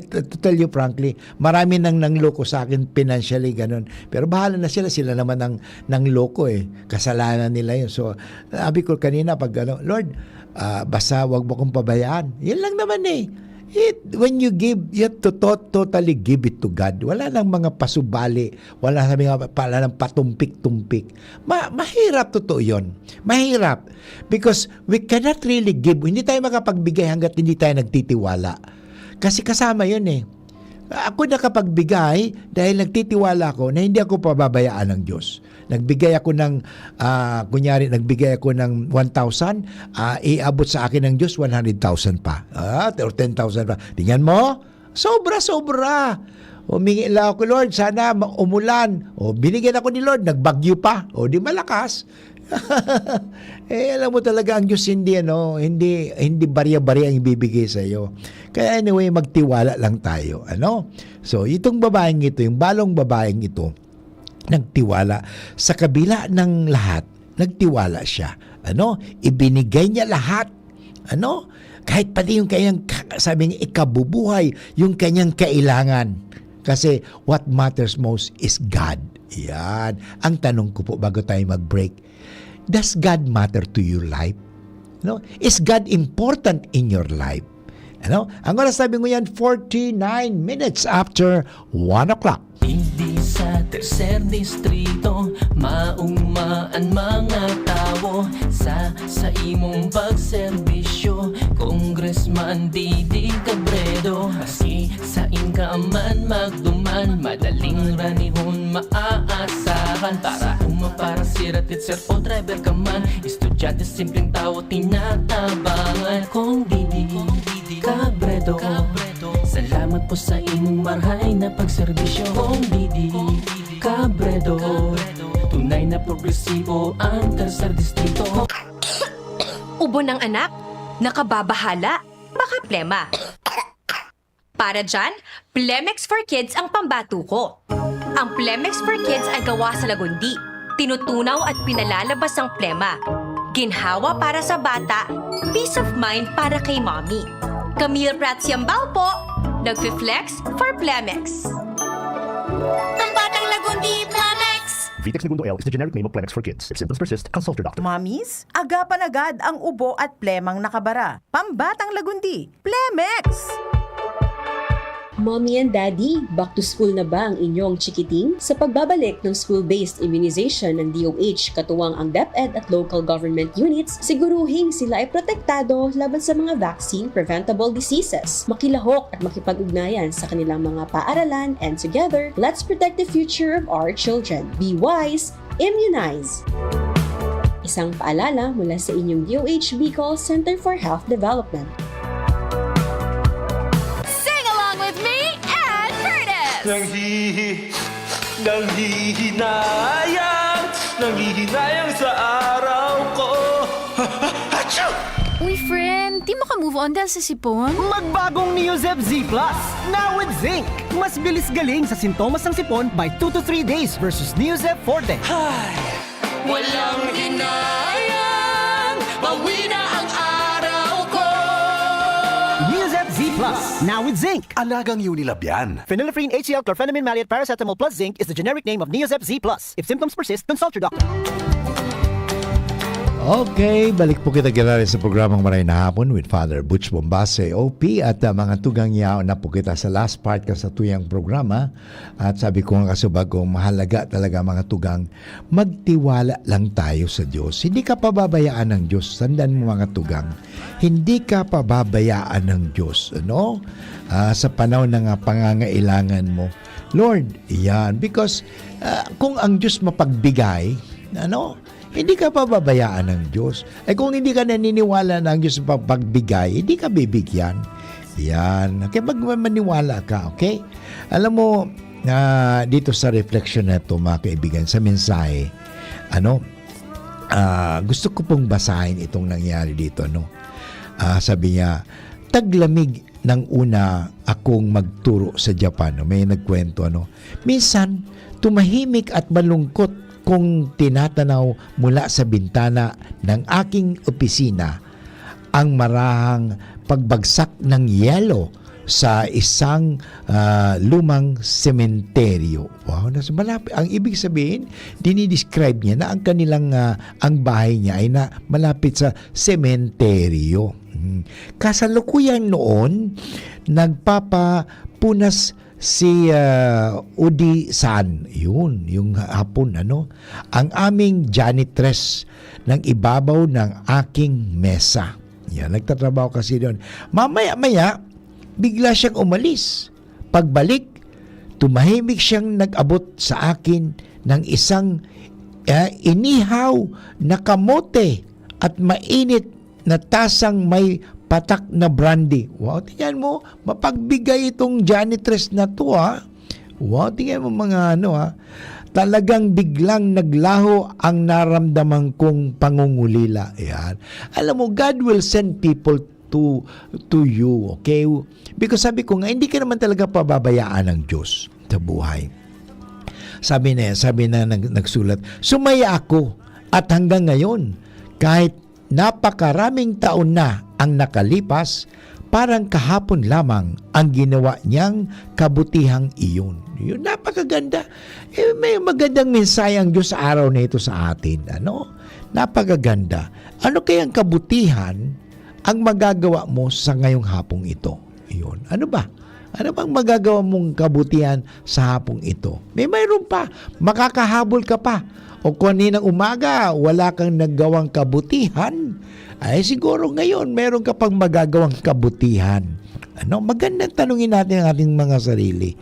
To tell you frankly, marami nang nangloko sa akin financially, ganun. Pero bahala na sila naman ng loko eh. Kasalanan nila yun. So, sabi ko kanina, Lord, basta wag mo kong pabayaan. Yan lang naman eh. When you give, you have to totally give it to God. Wala nang mga pasubali, wala nang patumpik-tumpik. Mahirap totoo yun. Mahirap. Because we cannot really give. Hindi tayo makapagbigay hanggat hindi tayo nagtitiwala. Kasi kasama yun eh. Ako nakapagbigay dahil nagtitiwala ako na hindi ako pababayaan ng Diyos. Nagbigay ako ng, nagbigay ako ng 1,000, iabot sa akin ng Diyos 100,000 pa. Or 10,000 pa. Tingnan mo, sobra. Humingi lang ako, Lord, sana umulan. Binigyan ako ni Lord, nagbagyo pa. Di malakas. Alam mo talaga ang Diyos hindi barya-barya ang ibibigay sa iyo. Kaya anyway, magtiwala lang tayo. So, itong babaeng ito, yung balong babaeng ito, nagtiwala. Sa kabila ng lahat, nagtiwala siya. Ibinigay niya lahat. Kahit pati yung kanyang, sabi niya, ikabubuhay, yung kanyang kailangan. Kasi what matters most is God. Yan. Ang tanong ko po bago tayo mag-break, does God matter to your life? Is God important in your life? Ang oras sabi ko yan, 49 minutes after 1 o'clock. Hindi sa tercer distrito maugmaan mga tao sa imong pagserbisyo. Congressman Didi Cabredo, asi sa inkaman magduman, madaling ranihon maaasahan. Para siratit sir o driver ka man, estudyante simpleng tao tinatabangan. Kung Didi Cabredo, salamat po sa imong marhay na pagserbisyo. Kung Didi Cabredo, tunay na progresibo ang tercer distrito. Ubo ng anak, nakababahala, baka plema. Para dyan, Plemex for Kids ang pambato ko. Ang Plemex for Kids ay gawa sa lagundi. Tinutunaw at pinalalabas ang plema. Ginhawa para sa bata, peace of mind para kay mommy. Camille Prats Yambao po, nagfi-flex for Plemex. Ang batang lagundi, Plemex! Vitex Segundo L is the generic name of Plemex for kids. If symptoms persist, consult your doctor. Mommies, agapan agad ang ubo at plemang nakabara. Pambatang lagundi, Plemex! Mommy and Daddy, back to school na ba ang inyong chikiting? Sa pagbabalik ng school-based immunization ng DOH, katuwang ang DepEd at local government units, siguruhin sila ay protektado laban sa mga vaccine-preventable diseases. Makilahok at makipag-ugnayan sa kanilang mga paaralan, and together, let's protect the future of our children. Be wise, immunize! Isang paalala mula sa inyong DOH Bicol Center for Health Development. Nanghihinayang sa araw ko. Uy, friend, di mo ka move on dahil sa sipon? Magbagong Neozep Z Plus, now with zinc. Mas bilis galing sa sintomas ng sipon by 2 to 3 days versus Neozep Forte. Walang hinayang, bawi na ang araw ko. Neozep Z Plus, now with zinc. Alagang Unilab yan. Phenylephrine HCl chlorphenamine maleate paracetamol plus zinc is the generic name of Neozep Z Plus. If symptoms persist, consult your doctor. Okay, balik po kita ginari sa programang Maray na Hapon with Father Butch Bombase, OP, at mga tugang yaw na po kita sa last part ka sa tuyang programa. At sabi ko nga kasubag kung mahalaga talaga mga tugang, magtiwala lang tayo sa Diyos. Hindi ka pababayaan ng Diyos. Tandaan mo mga tugang, hindi ka pababayaan ng Diyos. Ano? Sa panahon ng pangangailangan mo. Lord, yan. Because kung ang Diyos mapagbigay, hindi ka pababayaan ng Diyos. Kung hindi ka naniniwala na ang Diyos pagbigay, hindi ka bibigyan. Yan. Kaya maniwala ka, okay? Alam mo, dito sa reflection na ito, mga kaibigan, sa mensahe, gusto ko pong basahin itong nangyari dito, sabi niya, taglamig ng una akong magturo sa Japan. May nagkwento, minsan, tumahimik at malungkot kung tinatanaw mula sa bintana ng aking opisina ang marahang pagbagsak ng yelo sa isang lumang sementeryo. Wow, nasa malapit. Ang ibig sabihin, dinidescribe niya na ang kanilang ang bahay niya ay na malapit sa sementeryo. Kasalukuyan noon, nagpapapunas si Udi-san, yun, yung hapon, ang aming janitress ng ibabaw ng aking mesa. Yan, nagtatrabaho kasi doon. Mamaya-maya, bigla siyang umalis. Pagbalik, tumahimik siyang nag-abot sa akin ng isang inihaw na kamote at mainit na tasang may patak na brandy. Wow, tingnan mo, mapagbigay itong janitress na to, Wow, tingnan mo mga talagang biglang naglaho ang naramdaman kong pangungulila. Yan. Alam mo, God will send people to you, okay? Because sabi ko nga, hindi ka naman talaga pababayaan ng Diyos sa buhay. Sabi na nagsulat, sumaya ako at hanggang ngayon, kahit napakaraming taon na ang nakalipas, parang kahapon lamang ang ginawa niyang kabutihang iyon. Yun, napakaganda. May magandang mensahe ang Diyos sa araw na ito sa atin. Napakaganda. Ano kayang kabutihan ang magagawa mo sa ngayong hapong ito? Yun. Ano ba? Ano bang magagawa mong kabutihan sa hapong ito? Mayroon pa. Makakahabol ka pa. O kaninang umaga, wala kang naggawang kabutihan, ay siguro ngayon, meron ka pang magagawang kabutihan. Magandang tanungin natin ang ating mga sarili.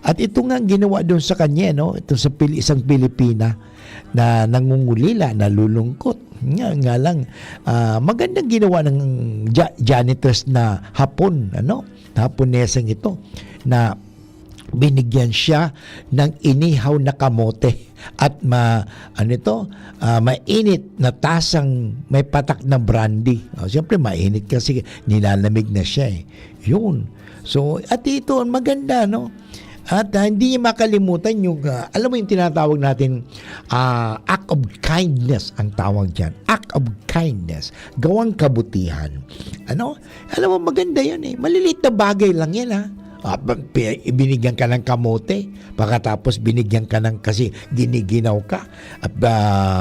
At ito nga ginawa doon sa kanya, ito sa isang Pilipina na nangungulila, nalulungkot. Nga lang, magandang ginawa ng janitress na Hapon, Haponesang ito, na binigyan siya ng inihaw na kamote at mainit na tasang may patak na brandy. Siyempre mainit kasi nilalamig na siya Yun. So, at ito maganda, At hindi niya makalimutan yung, alam mo yung tinatawag natin, act of kindness ang tawag dyan. Act of kindness. Gawang kabutihan. Alam mo, maganda yan Maliliit na bagay lang yan Binigyan ka ng kamote, pagkatapos binigyan ka ng kasi giniginaw ka. At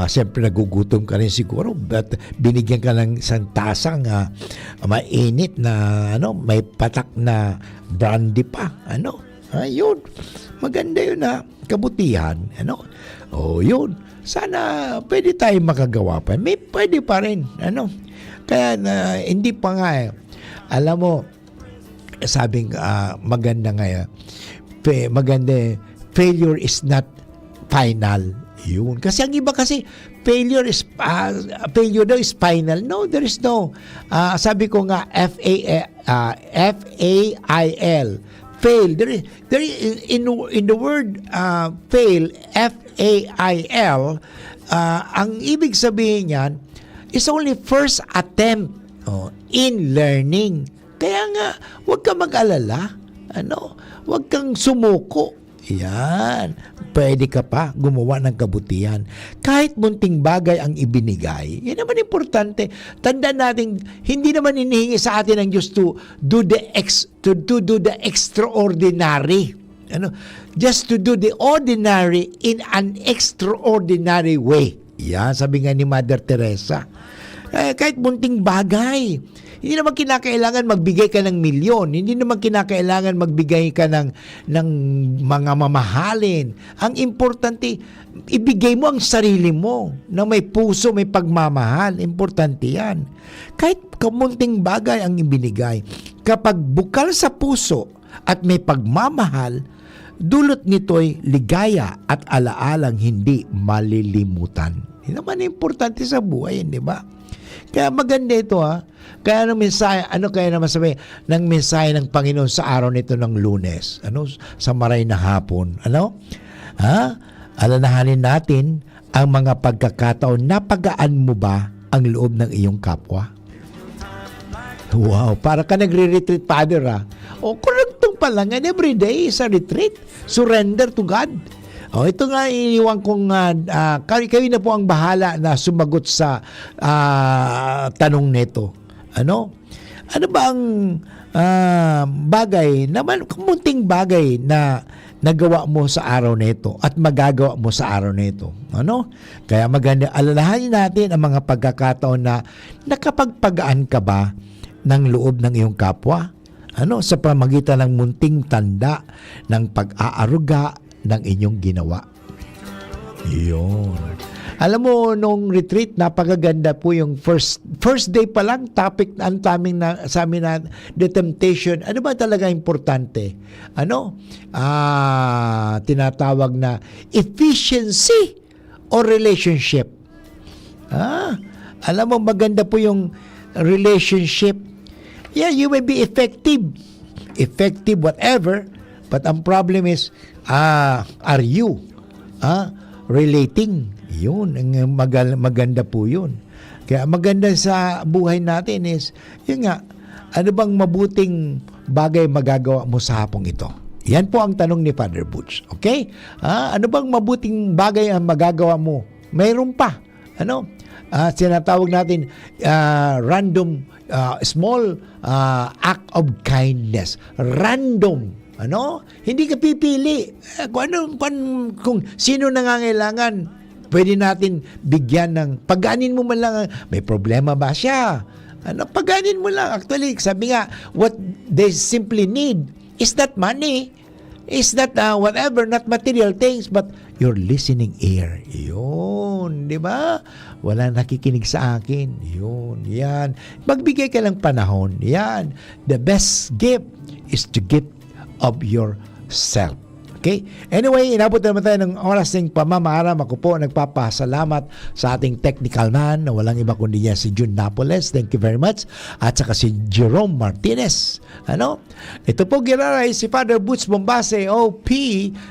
siyempre nagugutom ka rin siguro. But binigyan ka ng isang tasang mainit na may patak na brandy pa. Ayun. Maganda yun kabutihan. Yun. Sana pwede tayo makagawa pa. May pwede pa rin. Kaya hindi pa nga alam mo, sabing maganda nga failure is not final. Yun. Kasi ang iba kasi failure daw is final. No, there is no. Sabi ko nga F-A-I-L. Fail. There is, in the word fail, F-A-I-L, ang ibig sabihin niyan is only first attempt in learning. Kaya nga, huwag ka mag-alala. Huwag kang sumuko. Yan. Pwede ka pa gumawa ng kabutihan. Kahit munting bagay ang ibinigay, yan naman importante. Tandaan natin, hindi naman hinihingi sa atin ng Diyos to do the extraordinary. Just to do the ordinary in an extraordinary way. Yan, sabi nga ni Mother Teresa. Kahit munting bagay. Hindi naman kinakailangan magbigay ka ng milyon. Hindi naman kinakailangan magbigay ka ng mga mamahalin. Ang importante, ibigay mo ang sarili mo na may puso, may pagmamahal. Importante yan. Kahit kamunting bagay ang ibinigay, kapag bukal sa puso at may pagmamahal, dulot nito'y ligaya at alaalang hindi malilimutan. Hindi naman importante sa buhay, di ba? Kaya maganda ito Kaya ng mensahe, kaya naman sabi ng mensahe ng Panginoon sa araw nito ng Lunes? Sa maray na hapon? Alalahanin natin ang mga pagkakataon. Napagaan mo ba ang loob ng iyong kapwa? Wow, para ka nagre-retreat, Father, correctong pa lang. And every day is a retreat. Surrender to God. Ito nga iniwan kong kayo na po ang bahala na sumagot sa tanong nito. Ano ba ang bagay, naman kumunting bagay na nagawa mo sa araw nito at magagawa mo sa araw nito? Kaya maganda, alalahanin natin ang mga pagkakataon na nakapagpagaan ka ba ng loob ng iyong kapwa? Sa pamagitan ng munting tanda ng pag-aaruga ng inyong ginawa. Yun. Alam mo, nung retreat, napakaganda po yung first day pa lang, topic ang sa amin na the temptation. Ano ba talaga importante? Tinatawag na efficiency or relationship. Alam mo, maganda po yung relationship. Yeah, you may be effective, whatever, but ang problem is, are you relating? Yun, maganda po yun. Kaya maganda sa buhay natin is, yun nga, ano bang mabuting bagay magagawa mo sa hapong ito? Yan po ang tanong ni Father Butch. Okay? Ano bang mabuting bagay ang magagawa mo? Mayroon pa. Sinatawag natin random, small act of kindness. Random. Hindi ka pipili. Kung sino nangangailangan, pwede natin bigyan ng, pagaanin mo man lang, may problema ba siya? Pagaanin mo lang. Actually, sabi nga, what they simply need is not money, is not whatever, not material things, but your listening ear. Yun, di ba? Wala nakikinig sa akin. Yun, yan. Magbigay ka ng panahon. Yan. The best gift is to give of yourself. Okay? Anyway, inabot naman tayo ng oras ng pamamaram. Ako po nagpapasalamat sa ating technical man na walang iba kundi niya si June Napoles. Thank you very much. At saka si Jerome Martinez. Ito po ginaray si Father Butch Bombase, OP,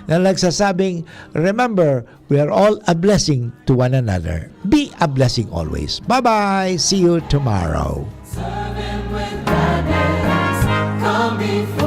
na nagsasabing, remember, we are all a blessing to one another. Be a blessing always. Bye-bye. See you tomorrow. Come before